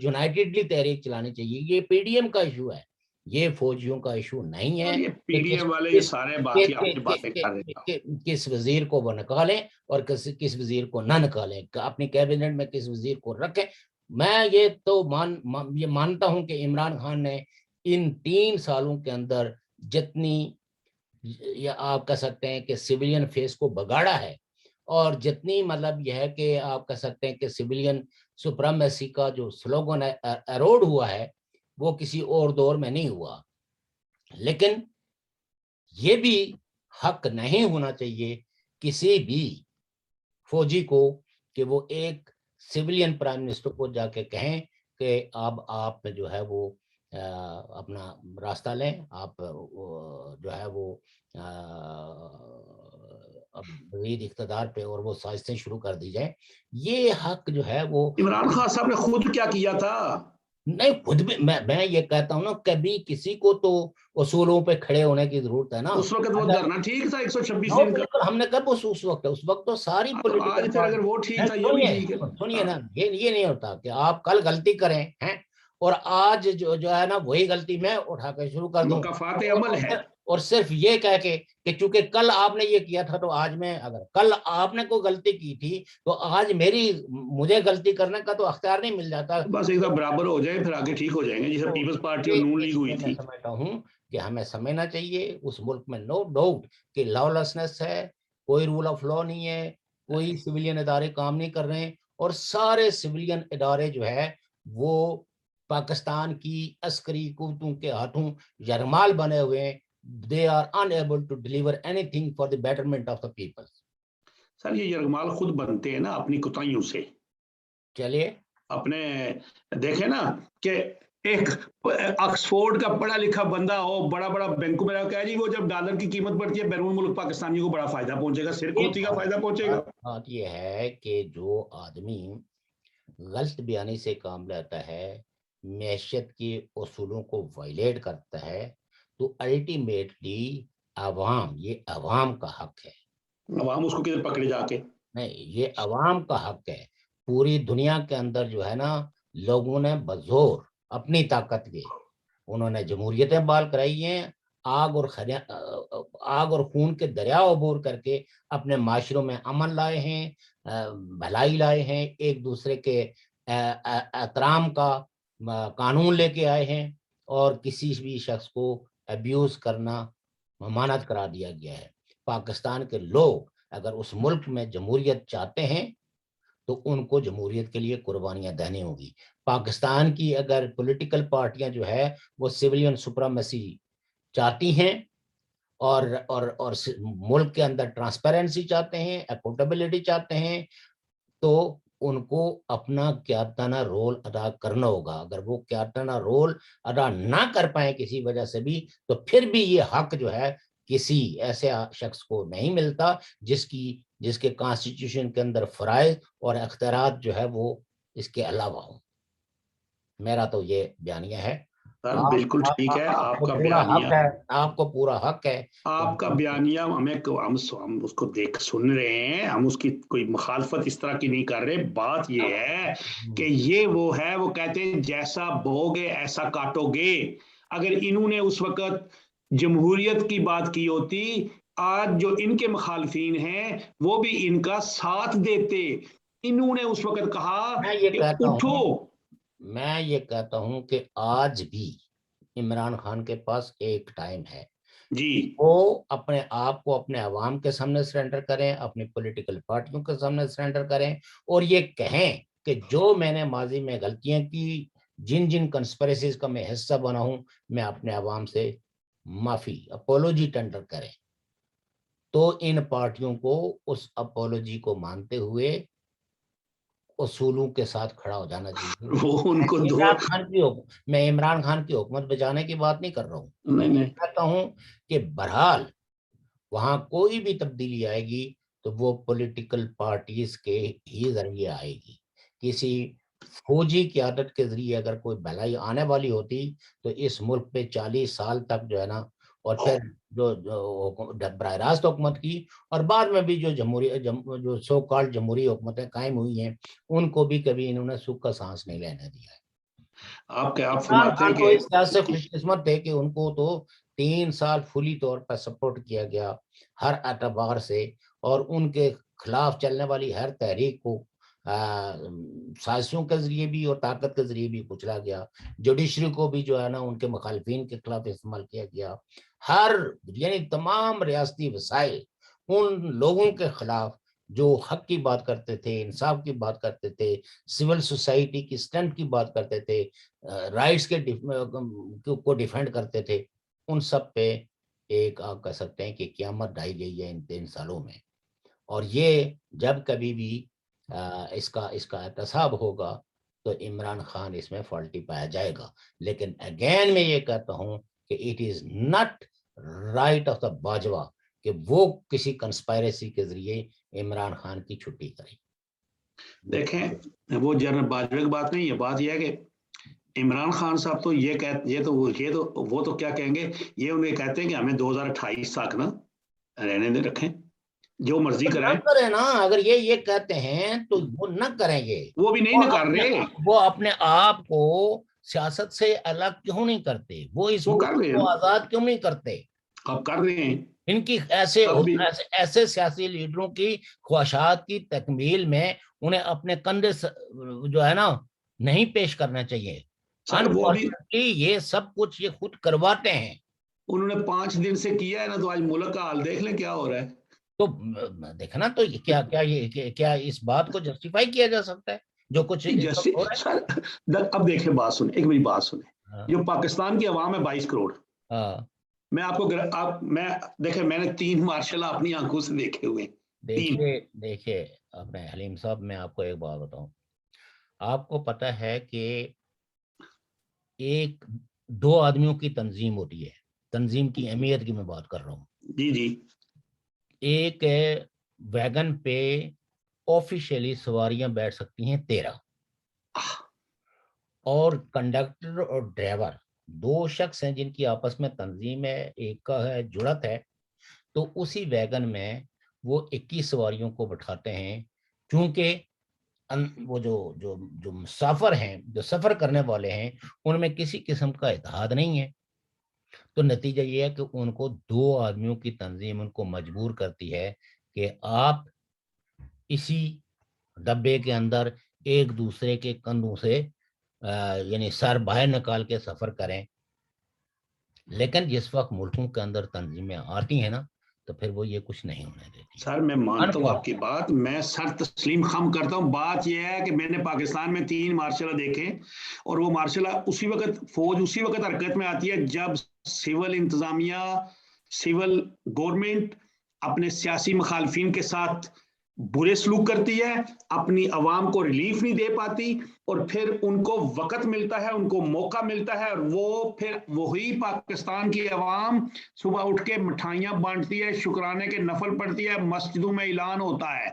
یونائٹڈلی تحریک چلانی چاہیے۔ یہ پی ڈی ایم کا ایشو ہے، یہ فوجیوں کا ایشو نہیں ہے اور یہ پی کہ ڈی ایم والے یہ کس سارے باقی اپنی باتیں کر رہے ہیں۔ کس وزیر کو وہ نکالیں اور کس وزیر کو نہ نکالیں، اپنی کیبنٹ میں کس وزیر کو رکھیں۔ میں یہ تو یہ مانتا ہوں کہ عمران خان نے ان 3 سالوں کے اندر جتنی، یا آپ کہہ سکتے ہیں کہ سیویلین فیس کو بگاڑا ہے، اور جتنی مطلب یہ ہے کہ آپ کہہ سکتے ہیں کہ سیویلین سپریمیسی کا جو سلوگن ایروڈ ہوا ہے وہ کسی اور دور میں نہیں ہوا۔ لیکن یہ بھی حق نہیں ہونا چاہیے کسی بھی فوجی کو کہ وہ ایک سیویلین پرائم منسٹر کو جا کے کہیں کہ اب آپ جو ہے وہ اپنا راستہ لیں، آپ جو ہے وہ مزید اقتدار پہ اور وہ سازشیں شروع کر دی جائیں. یہ حق جو ہے وہ عمران خان صاحب نے خود کیا کیا تھا؟ نہیں، خود بھی میں یہ کہتا ہوں نا، کبھی کسی کو تو اصولوں پہ کھڑے ہونے کی ضرورت ہے نا. اس وقت وہ اگر دھرنا ٹھیک تھا 126 دن کا؟ ہم نے کب اس وقت تو ساری تو آج پولیٹیکل پھر اگر وہ ٹھیک تھا یہ بھی ٹھیک ہے. سنیے نا، یہ نہیں ہوتا کہ آپ کل غلطی کریں ہیں اور آج جو ہے نا وہی غلطی میں اٹھا کے شروع کر دوں مکافات عمل ہے. اور صرف یہ کہہ کے کہ چونکہ کل آپ نے یہ کیا تھا تو آج میں، اگر کل آپ نے کوئی غلطی کی تھی تو آج مجھے غلطی کرنے کا تو اختیار نہیں مل جاتا. بس ایک دم برابر ہو جائے پھر آگے ٹھیک ہو جائیں گے، جیسے پیپلز پارٹی اور نون لیگ ہوئی میں تھی. سمجھتا ہوں کہ ہمیں سمجھنا چاہیے اس ملک میں نو ڈاؤٹ کہ لا لیسنس ہے، کوئی رول آف لا نہیں ہے، کوئی سویلین ادارے کام نہیں کر رہے ہیں، اور سارے سویلین ادارے جو ہے وہ پاکستان کی عسکری قوتوں کے ہاتھوں یرغمال بنے ہوئے ہیں. They are unable to deliver anything for the betterment of the people. سر یہ یرغمال خود بنتے ہیں نا اپنی کوتاہیوں سے. چلیے اپنے دیکھیں نا کہ ایک آکسفورڈ کا پڑھا لکھا بندہ ہو، بڑا بڑا بینکوں میں کہا جی وہ جب ڈالر کی قیمت بڑھتی ہے بیرون ملک پاکستانیوں کو بڑا فائدہ پہنچے گا، سر کھوتی کا فائدہ پہنچے گا. بات یہ ہے کہ جو آدمی غلط بیانی سے کام لیتا ہے، معیشت کے اصولوں کو وائلیٹ کرتا ہے، تو الٹیمیٹلی یہ عوام کا حق ہے. عوام اس کو کدھر پکڑے جا کے؟ نہیں، یہ عوام کا حق ہے. پوری دنیا کے اندر جو ہے نا لوگوں نے بزور اپنی طاقت کے انہوں نے جمہوریتیں بحال کرائی ہیں، آگ اور خون کے دریا عبور کر کے اپنے معاشروں میں امن لائے ہیں، بھلائی لائے ہیں، ایک دوسرے کے احترام کا قانون لے کے آئے ہیں، اور کسی بھی شخص کو ابیوز کرنا ممانعت قرار دیا گیا ہے. پاکستان کے لوگ اگر اس ملک میں جمہوریت چاہتے ہیں تو ان کو جمہوریت کے لیے قربانیاں دینی ہوگی. پاکستان کی اگر پولیٹیکل پارٹیاں جو ہے وہ سویلین سپرامیسی چاہتی ہیں اور ملک کے اندر ٹرانسپیرنسی چاہتے ہیں، اکاؤنٹیبلٹی چاہتے ہیں، تو ان کو اپنا قیادتانہ رول ادا کرنا ہوگا. اگر وہ قیادتانہ رول ادا نہ کر پائیں کسی وجہ سے بھی، تو پھر بھی یہ حق جو ہے کسی ایسے شخص کو نہیں ملتا جس کے کانسٹیٹیوشن کے اندر فرائض اور اختیارات جو ہے وہ اس کے علاوہ ہوں. میرا تو یہ بیانیہ ہے. بالکل ٹھیک ہے آپ کا بیانیہ، آپ کو پورا حق ہے. آپ کا بیانیہ ہم اس کو سن رہے ہیں، ہم اس کی کوئی مخالفت اس طرح کی نہیں کر رہے. بات یہ ہے کہ یہ وہ ہے، وہ کہتے ہیں جیسا بو گے ایسا کاٹو گے. اگر انہوں نے اس وقت جمہوریت کی بات کی ہوتی، آج جو ان کے مخالفین ہیں وہ بھی ان کا ساتھ دیتے. انہوں نے اس وقت کہا کہ اٹھو. میں یہ کہتا ہوں کہ آج بھی عمران خان کے پاس ایک ٹائم ہے جی، وہ اپنے آپ کو اپنے عوام کے سامنے سرنڈر کریں، اپنی پولیٹیکل پارٹیوں کے سامنے سرنڈر کریں، اور یہ کہیں کہ جو میں نے ماضی میں غلطیاں کی، جن کنسپریسیز کا میں حصہ بنا ہوں، میں اپنے عوام سے معافی اپولوجی ٹینڈر کریں. تو ان پارٹیوں کو اس اپولوجی کو مانتے ہوئے اصولوں کے ساتھ کھڑا ہو جانا چاہیے. وہ ان کو میں عمران خان کی حکومت بچانے کی بات نہیں کر رہا ہوں. نہیں کہتا ہوں کہ بہرحال وہاں کوئی بھی تبدیلی آئے گی تو وہ پولیٹیکل پارٹیز کے ہی ذریعے آئے گی. کسی فوجی قیادت کے ذریعے اگر کوئی بھلائی آنے والی ہوتی تو اس ملک پہ 40 سال تک جو ہے نا، اور پھر جو براہ راست حکومت کی، اور بعد میں بھی جو سو کالڈ جمہوری حکومتیں قائم ہوئی ہیں، ان کو بھی کبھی انہوں نے سکھ کا سانس نہیں لینے دیا ہے. آپ عمران فرماتے خان ہیں تو کہ اس لحاظ سے خوش قسمت تھے کہ ان کو تو 3 سال فلی طور پر سپورٹ کیا گیا ہر اعتبار سے، اور ان کے خلاف چلنے والی ہر تحریک کو سازشوں کے ذریعے بھی اور طاقت کے ذریعے بھی کچلا گیا. جوڈیشری کو بھی جو ہے نا ان کے مخالفین کے خلاف استعمال کیا گیا. یعنی تمام ریاستی وسائل ان لوگوں کے خلاف جو حق کی بات کرتے تھے، انصاف کی بات کرتے تھے، سول سوسائٹی کی اسٹرینتھ کی بات کرتے تھے، رائٹس کو ڈیفینڈ کرتے تھے، ان سب پہ ایک آپ کہہ سکتے ہیں کہ قیامت ڈھائی گئی ہے ان 3 سالوں میں. اور یہ جب کبھی بھی اس کا احتساب ہوگا تو عمران خان اس میں فالٹی پایا جائے گا. لیکن اگین میں یہ کہتا ہوں کہ it is not right of the Bajwa کہ وہ کسی کنسپائریسی کے ذریعے عمران خان کی چھٹی کرے. دیکھیں وہ جنرل باجوہ کی بات نہیں ہے, بات یہ ہے کہ عمران خان صاحب تو وہ تو کیا کہیں گے, یہ انہیں کہتے ہیں کہ ہمیں 2028 تک نا رہنے دیں, رکھیں جو مرضی نہ کریں. کریں نا, اگر یہ کہتے ہیں تو وہ نہ کریں گے. وہ بھی نہیں نہ کر رہے, وہ اپنے آپ کو سیاست سے الگ کیوں نہیں کرتے, وہ اس وہ ملک کر رہے کو ہیں, آزاد کیوں نہیں کرتے. اب کر رہے ہیں. ان کی ایسے سیاسی لیڈروں کی خواہشات کی تکمیل میں انہیں اپنے کندھے جو ہے نا نہیں پیش کرنا چاہیے. سر وہ بھی یہ سب کچھ یہ خود کرواتے ہیں. انہوں نے 5 دن سے کیا ہے نا, تو آج ملک کا حال دیکھ لیں کیا ہو رہا ہے. تو دیکھنا تو کیا اس بات کو جسٹیفائی کیا جا سکتا ہے جو کچھ ہو رہا ہے. سر اب دیکھیں, بات سنیں, ایک میری بات سنیں. جو پاکستان کی عوام ہے 22 کروڑ, میں آپ کو دیکھیں, میں نے 3 مارشل اپنی آنکھوں سے دیکھے ہوئے. دیکھیے اپنے حلیم صاحب, میں آپ کو ایک بات بتاؤں, آپ کو پتہ ہے کہ 2 آدمیوں کی تنظیم ہوتی ہے, تنظیم کی اہمیت کی میں بات کر رہا ہوں. جی ایک ویگن پہ آفیشیلی سواریاں بیٹھ سکتی ہیں 13, اور کنڈکٹر اور ڈرائیور 2 شخص ہیں جن کی آپس میں تنظیم ہے, ایک کا ہے جڑت ہے, تو اسی ویگن میں وہ 21 سواریوں کو بٹھاتے ہیں, کیونکہ وہ جو مسافر ہیں, جو سفر کرنے والے ہیں, ان میں کسی قسم کا اتحاد نہیں ہے. تو نتیجہ یہ ہے کہ ان کو 2 آدمیوں کی تنظیم ان کو مجبور کرتی ہے کہ آپ اسی ڈبے کے اندر ایک دوسرے کے کندھوں سے یعنی سر باہر نکال کے سفر کریں. لیکن جس وقت ملکوں کے اندر تنظیمیں آتی ہیں نا, تو پھر وہ یہ کچھ نہیں ہونے دیتی. سر میں مانتا ہوں آپ کی بات, میں سر تسلیم خم کرتا ہوں. بات یہ ہے کہ میں نے پاکستان میں 3 مارشل دیکھے, اور وہ مارشل اسی وقت, فوج اسی وقت حرکت میں آتی ہے جب سول انتظامیہ, سول گورنمنٹ اپنے سیاسی مخالفین کے ساتھ برے سلوک کرتی ہے, اپنی عوام کو ریلیف نہیں دے پاتی, اور پھر ان کو وقت ملتا ہے, ان کو موقع ملتا ہے, اور وہ پھر وہی پاکستان کی عوام صبح اٹھ کے مٹھائیاں بانٹتی ہے, شکرانے کے نفل پڑھتی ہے, مسجدوں میں اعلان ہوتا ہے.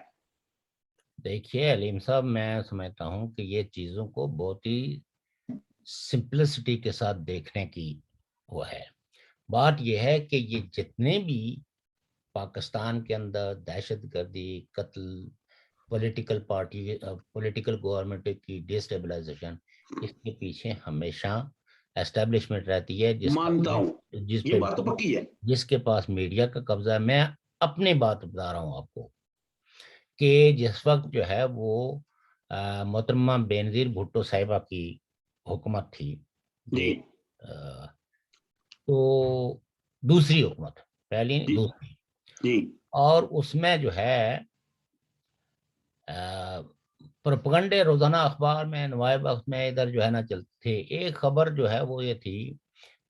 دیکھیے علیم صاحب, میں سمجھتا ہوں کہ یہ چیزوں کو بہت ہی سمپلسٹی کے ساتھ دیکھنے کی وہ ہے. بات یہ ہے کہ یہ جتنے بھی پاکستان کے اندر دہشت گردی, قتل, پولیٹیکل پارٹی, پولیٹیکل گورنمنٹ کی ڈیسٹیبلائزیشن, اس کے پیچھے ہمیشہ اسٹیبلشمنٹ رہتی ہے, مانتا ہوں, یہ بات تو پکی ہے, جس کے پاس میڈیا کا قبضہ ہے. میں اپنی بات بتا رہا ہوں آپ کو کہ جس وقت جو ہے وہ محترمہ بینظیر بھٹو صاحبہ کی حکومت تھی, جی تو دوسری حکومت, پہلی دوسری, جی, اور اس میں جو ہے پروپیگنڈے روزانہ اخبار میں, نوائب وقت میں ادھر جو ہے نا چلتے تھے. ایک خبر جو ہے وہ یہ تھی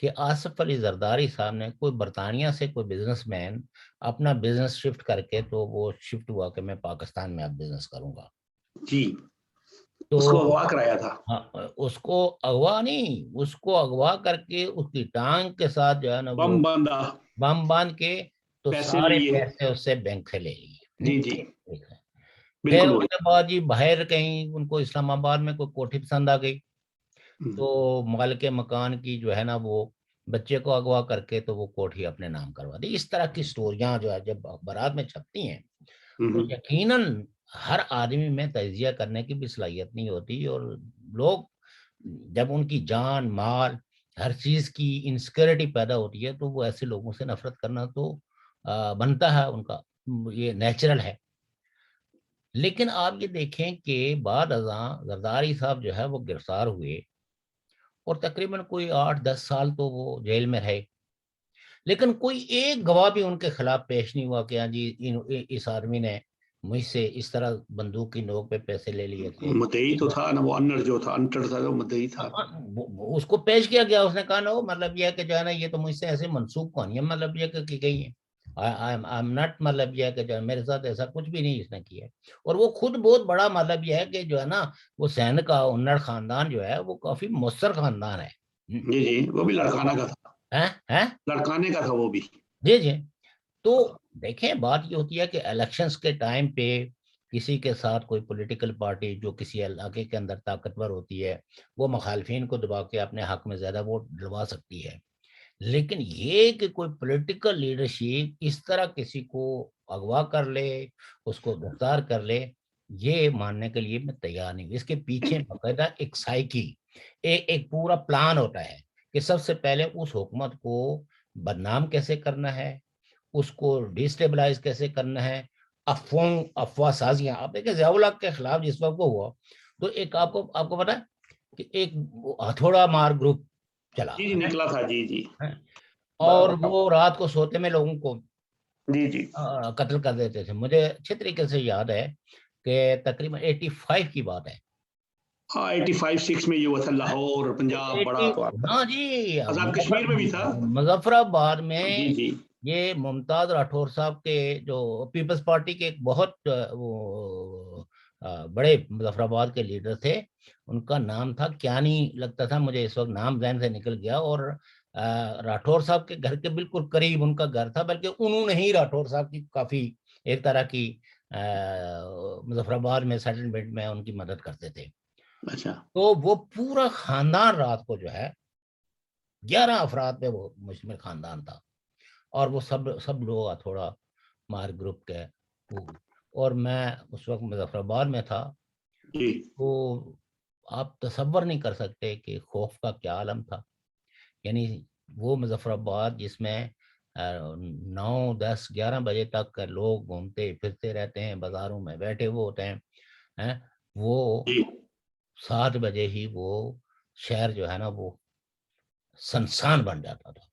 کہ آصف علی زرداری صاحب نے, کوئی برطانیہ سے کوئی بزنس مین اپنا بزنس شفٹ کر کے, تو وہ شفٹ ہوا کہ میں پاکستان میں اب بزنس کروں گا. جی, تو اس کو اغوا کرایا تھا. اس کو اغوا نہیں, اس کو اغوا کر کے اس کی ٹانگ کے ساتھ جو ہے نا وہ بم باندھ کے, تو سارے پیسے اس سے بینک سے لے لیے. جی جی, پھر اس کے بعد جی باہر کہیں ان کو اسلام آباد میں کوئی کوٹھی پسند آ گئی, تو مالک مکان کی جو ہے نا وہ بچے کو اغوا کر کے تو وہ کوٹھی اپنے نام کروا دی. اس طرح کی سٹوریاں جو ہے جب اخبارات میں چھپتی ہیں, تو یقیناً ہر آدمی میں تجزیہ کرنے کی بھی صلاحیت نہیں ہوتی, اور لوگ جب ان کی جان مال ہر چیز کی انسیکیورٹی پیدا ہوتی ہے, تو وہ ایسے لوگوں سے نفرت کرنا تو بنتا ہے ان کا, یہ نیچرل ہے. لیکن آپ یہ دیکھیں کہ بعد ازاں زرداری صاحب جو ہے وہ گرفتار ہوئے, اور تقریباً کوئی 8-10 سال تو وہ جیل میں رہے, لیکن کوئی ایک گواہ بھی ان کے خلاف پیش نہیں ہوا کہ ہاں جی اس آدمی نے مجھ سے اس طرح بندوق کی نوک پہ پیسے لے لیے تھے. مدعی تو تھا نا, وہ انر جو تھا, انٹر تھا, وہ مدعی تھا. اس کو پیش کیا گیا, اس نے کہا نا وہ مطلب یہ ہے کہ جو ہے نا یہ تو مجھ سے ایسے منسوخ کہانیاں مطلب یہ کہ کی گئی ہیں, مطلب یہ ہے کہ جو ہے میرے ساتھ ایسا کچھ بھی نہیں اس نے کیا. اور وہ خود بہت بڑا مطلب یہ ہے کہ جو ہے نا وہ سندھ کا انڑ خاندان جو ہے وہ کافی مؤثر خاندان ہے. جی جی, وہ بھی لڑکانہ کا تھا, لڑکانے کا تھا وہ بھی. جی جی. تو دیکھیں بات یہ ہوتی ہے کہ الیکشنز کے ٹائم پہ کسی کے ساتھ کوئی پولیٹیکل پارٹی جو کسی علاقے کے اندر طاقتور ہوتی ہے وہ مخالفین کو دبا کے اپنے حق میں زیادہ ووٹ دلوا سکتی ہے، لیکن یہ کہ کوئی پولیٹیکل لیڈرشپ اس طرح کسی کو اغوا کر لے، اس کو گرفتار کر لے، یہ ماننے کے لیے میں تیار نہیں ہوں۔ اس کے پیچھے باقاعدہ ایک سائیکی، ایک پورا پلان ہوتا ہے کہ سب سے پہلے اس حکومت کو بدنام کیسے کرنا ہے، اس کو ڈیسٹیبلائز کیسے کرنا ہے، افواہ سازیاں۔ آپ دیکھیں ضیاء الحق کے خلاف جس وقت وہ ہوا تو ایک آپ کو پتا ہے کہ ایک ہتھوڑا مار گروپ چلا جی نکلا تھا، جی جی اور وہ رات کو سوتے میں لوگوں کو جی جی قتل کر دیتے تھے۔ مجھے اچھے طریقے سے یاد ہے کہ تقریباً 85 کی بات ہے، ہاں 85-86 میں یہ ہوا تھا، لاہور پنجاب بڑا تو آپ کا، ہاں جی، آزاد کشمیر میں بھی تھا، مظفر آباد میں جی جی یہ ممتاز راٹھور صاحب کے جو پیپلز پارٹی کے ایک بہت بڑے مظفر آباد کے لیڈر تھے، ان کا نام تھا کیانی لگتا تھا مجھے، اس وقت نام ذہن سے نکل گیا، اور راٹھور صاحب کے گھر کے بالکل قریب ان کا گھر تھا، بلکہ انہوں نے ہی راٹھور صاحب کی کافی ایک طرح کی مظفر آباد میں سیٹلمنٹ میں ان کی مدد کرتے تھے۔ اچھا، تو وہ پورا خاندان رات کو جو ہے 11 افراد پہ وہ مشتمل خاندان تھا، اور وہ سب لوگ تھوڑا مار گروپ کے، اور میں اس وقت مظفر آباد میں تھا، جی تو آپ تصور نہیں کر سکتے کہ خوف کا کیا عالم تھا۔ یعنی وہ مظفر آباد جس میں 9 10 11 بجے تک لوگ گھومتے پھرتے رہتے ہیں، بازاروں میں بیٹھے ہوئے ہوتے ہیں، وہ جی 7 بجے ہی وہ شہر جو ہے نا وہ سنسان بن جاتا تھا۔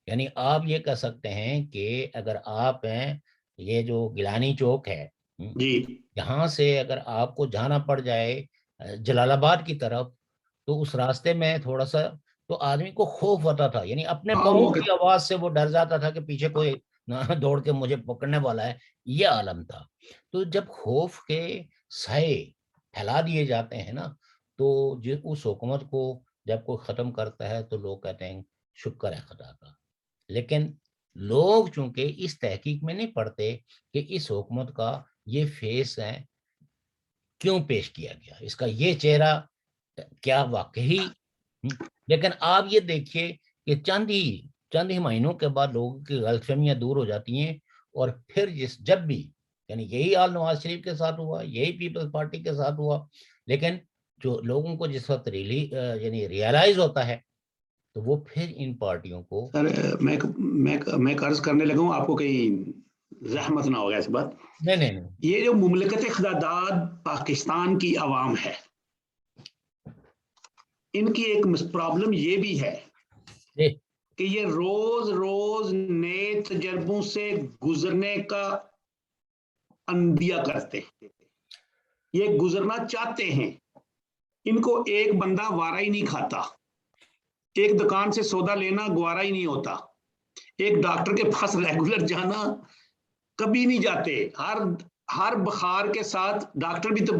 یعنی آپ یہ کہہ سکتے ہیں کہ اگر آپ ہیں یہ جو گیلانی چوک ہے، جی یہاں سے اگر آپ کو جانا پڑ جائے جلال آباد کی طرف، تو اس راستے میں تھوڑا سا تو آدمی کو خوف ہوتا تھا، یعنی اپنے ہاں پاؤں وہ کی آواز سے وہ ڈر جاتا تھا کہ پیچھے کوئی دوڑ کے مجھے پکڑنے والا ہے، یہ عالم تھا۔ تو جب خوف کے سائے پھیلا دیے جاتے ہیں نا، تو اس حکومت کو جب کوئی ختم کرتا ہے تو لوگ کہتے ہیں شکر ہے خدا کا، لیکن لوگ چونکہ اس تحقیق میں نہیں پڑھتے کہ اس حکومت کا یہ فیس ہے کیوں پیش کیا گیا، اس کا یہ چہرہ کیا واقعی۔ لیکن آپ یہ دیکھیے کہ چند ہی مہینوں کے بعد لوگوں کی غلط فہمیاں دور ہو جاتی ہیں، اور پھر جب بھی، یعنی یہی حال نواز شریف کے ساتھ ہوا، یہی پیپلز پارٹی کے ساتھ ہوا، لیکن جو لوگوں کو جس وقت یعنی ریئلائز ہوتا ہے تو وہ پھر ان پارٹیوں کو سر، میں قرض کرنے لگا ہوں آپ کو، کہیں زحمت نہ ہوگا اس بات۔ نہیں یہ جو مملکت خداداد پاکستان کی عوام ہے، ان کی ایک پرابلم یہ بھی ہے کہ یہ روز روز نئے تجربوں سے گزرنے کا اندیہ کرتے ہیں، یہ گزرنا چاہتے ہیں، ان کو ایک بندہ وارا ہی نہیں کھاتا، ایک دکان سے سودا لینا گوارا ہی نہیں ہوتا، ایک ڈاکٹر کے پاس ریگولر جانا کبھی نہیں جاتے، ہر بخار کے ساتھ ڈاکٹر بھی تبدیل